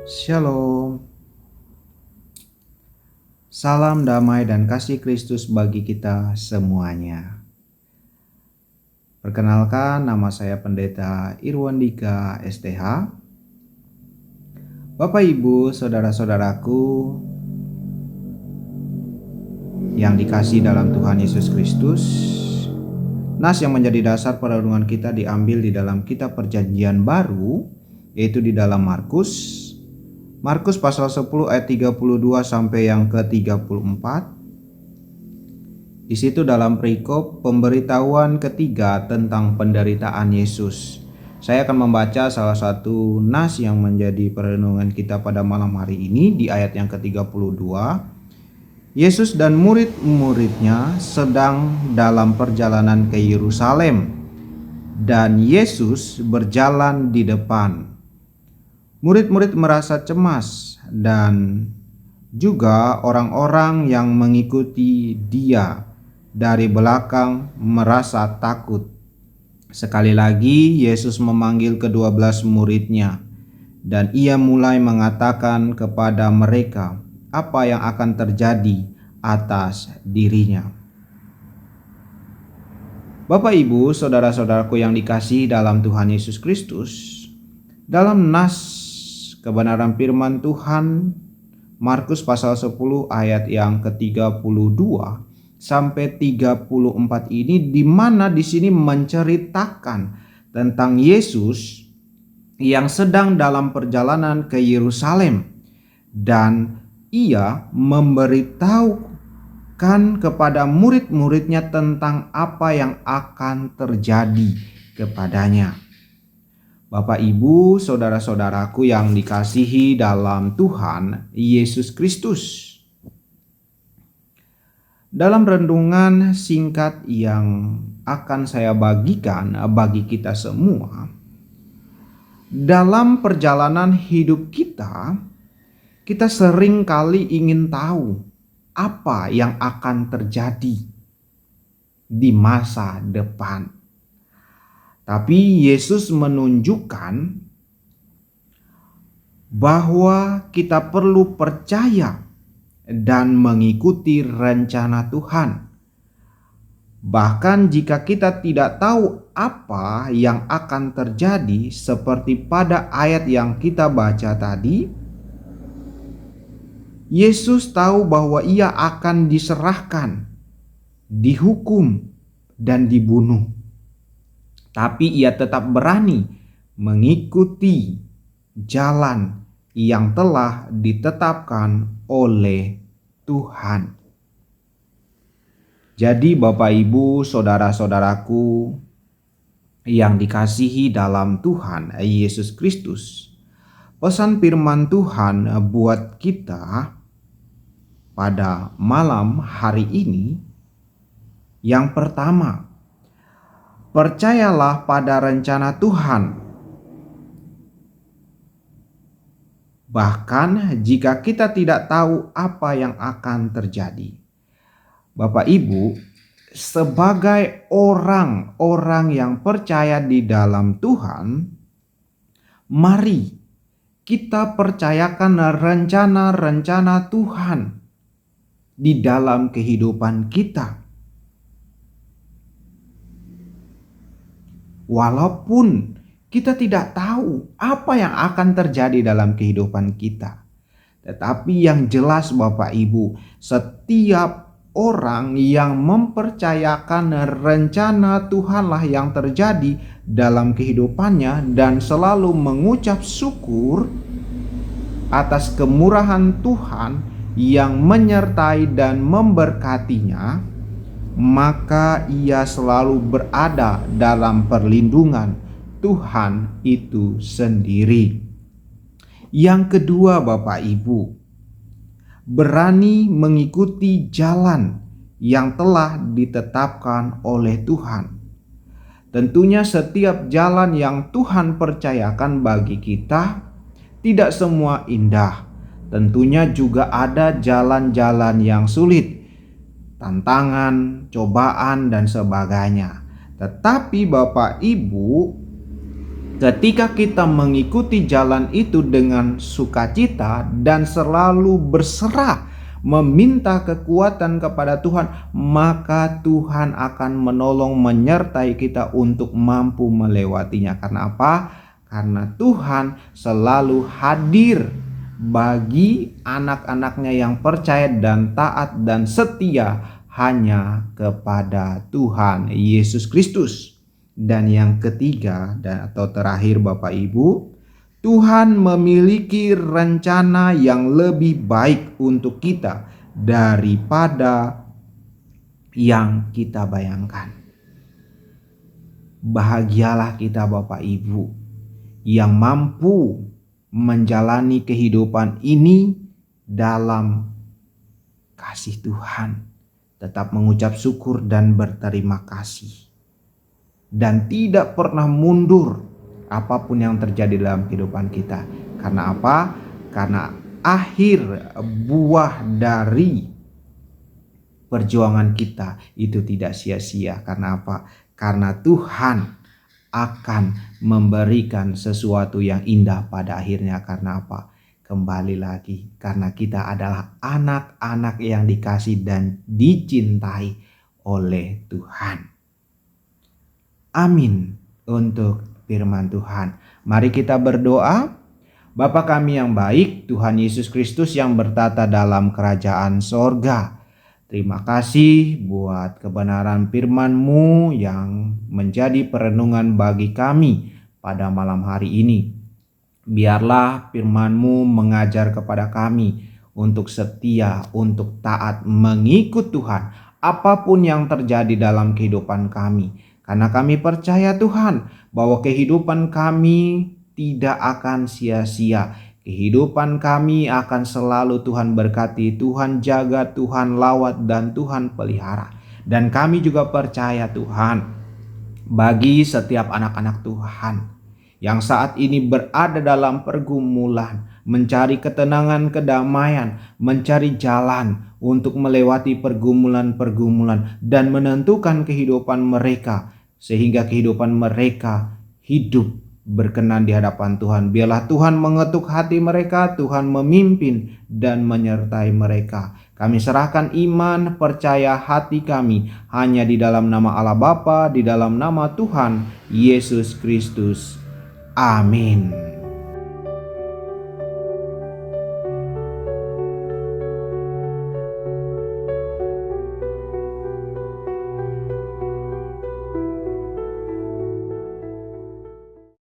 Shalom, salam damai dan kasih Kristus bagi kita semuanya. Perkenalkan, nama saya Pendeta Irwandika STH. Bapak Ibu, saudara-saudaraku yang dikasihi dalam Tuhan Yesus Kristus, nas yang menjadi dasar perenungan kita diambil di dalam kitab Perjanjian Baru, yaitu di dalam Markus pasal 10 ayat 32 sampai yang ke-34. Di situ dalam perikop pemberitahuan ketiga tentang penderitaan Yesus. Saya akan membaca salah satu nas yang menjadi perenungan kita pada malam hari ini di ayat yang ke-32. Yesus dan murid-muridnya sedang dalam perjalanan ke Yerusalem, dan Yesus berjalan di depan. Murid-murid merasa cemas dan juga orang-orang yang mengikuti dia dari belakang merasa takut. Sekali lagi Yesus memanggil ke-12 muridnya dan ia mulai mengatakan kepada mereka apa yang akan terjadi atas dirinya. Bapak Ibu, saudara-saudaraku yang dikasihi dalam Tuhan Yesus Kristus, dalam nas kebenaran firman Tuhan Markus pasal 10 ayat yang ke-32 sampai 34 ini, di mana di sini menceritakan tentang Yesus yang sedang dalam perjalanan ke Yerusalem dan ia memberitahukan kepada murid-muridnya tentang apa yang akan terjadi kepadanya. Bapak Ibu, saudara-saudaraku yang dikasihi dalam Tuhan Yesus Kristus. Dalam renungan singkat yang akan saya bagikan bagi kita semua, dalam perjalanan hidup kita sering kali ingin tahu apa yang akan terjadi di masa depan. Tapi Yesus menunjukkan bahwa kita perlu percaya dan mengikuti rencana Tuhan. Bahkan jika kita tidak tahu apa yang akan terjadi, seperti pada ayat yang kita baca tadi, Yesus tahu bahwa ia akan diserahkan, dihukum, dan dibunuh. Tapi ia tetap berani mengikuti jalan yang telah ditetapkan oleh Tuhan. Jadi Bapak Ibu, saudara-saudaraku yang dikasihi dalam Tuhan Yesus Kristus, pesan firman Tuhan buat kita pada malam hari ini yang pertama, percayalah pada rencana Tuhan. Bahkan jika kita tidak tahu apa yang akan terjadi. Bapak Ibu, sebagai orang-orang yang percaya di dalam Tuhan, mari kita percayakan rencana-rencana Tuhan di dalam kehidupan kita. Walaupun kita tidak tahu apa yang akan terjadi dalam kehidupan kita, tetapi yang jelas Bapak Ibu, setiap orang yang mempercayakan rencana Tuhanlah yang terjadi dalam kehidupannya dan selalu mengucap syukur atas kemurahan Tuhan yang menyertai dan memberkatinya, maka ia selalu berada dalam perlindungan Tuhan itu sendiri. Yang kedua Bapak Ibu, berani mengikuti jalan yang telah ditetapkan oleh Tuhan. Tentunya setiap jalan yang Tuhan percayakan bagi kita tidak semua indah. Tentunya juga ada jalan-jalan yang sulit, tantangan, cobaan, dan sebagainya. Tetapi Bapak Ibu, Ketika kita mengikuti jalan itu dengan sukacita dan selalu berserah meminta kekuatan kepada Tuhan, maka Tuhan akan menolong menyertai kita untuk mampu melewatinya. Karena apa? Karena Tuhan selalu hadir bagi anak-anaknya yang percaya dan taat dan setia hanya kepada Tuhan Yesus Kristus. Dan yang ketiga atau terakhir Bapak Ibu, Tuhan memiliki rencana yang lebih baik untuk kita daripada yang kita bayangkan. Bahagialah kita Bapak Ibu yang mampu menjalani kehidupan ini dalam kasih Tuhan, tetap mengucap syukur dan berterima kasih, dan tidak pernah mundur apapun yang terjadi dalam kehidupan kita. Karena apa? Karena akhir buah dari perjuangan kita itu tidak sia-sia. Karena apa? Karena Tuhan akan memberikan sesuatu yang indah pada akhirnya. Karena apa? Kembali lagi, karena kita adalah anak-anak yang dikasih dan dicintai oleh Tuhan. Amin untuk firman Tuhan. Mari kita berdoa. Bapa kami yang baik, Tuhan Yesus Kristus yang bertata dalam kerajaan sorga, terima kasih buat kebenaran firman-Mu yang menjadi perenungan bagi kami pada malam hari ini. Biarlah firman-Mu mengajar kepada kami untuk setia, untuk taat mengikut Tuhan apapun yang terjadi dalam kehidupan kami. Karena kami percaya Tuhan bahwa kehidupan kami tidak akan sia-sia. Kehidupan kami akan selalu Tuhan berkati, Tuhan jaga, Tuhan lawat, dan Tuhan pelihara. Dan kami juga percaya Tuhan, bagi setiap anak-anak Tuhan yang saat ini berada dalam pergumulan, mencari ketenangan, kedamaian, mencari jalan untuk melewati pergumulan-pergumulan dan menentukan kehidupan mereka, sehingga kehidupan mereka hidup berkenan di hadapan Tuhan. Biarlah Tuhan mengetuk hati mereka, Tuhan memimpin dan menyertai mereka. Kami serahkan iman, percaya hati kami hanya di dalam nama Allah Bapa, di dalam nama Tuhan Yesus Kristus. Amin.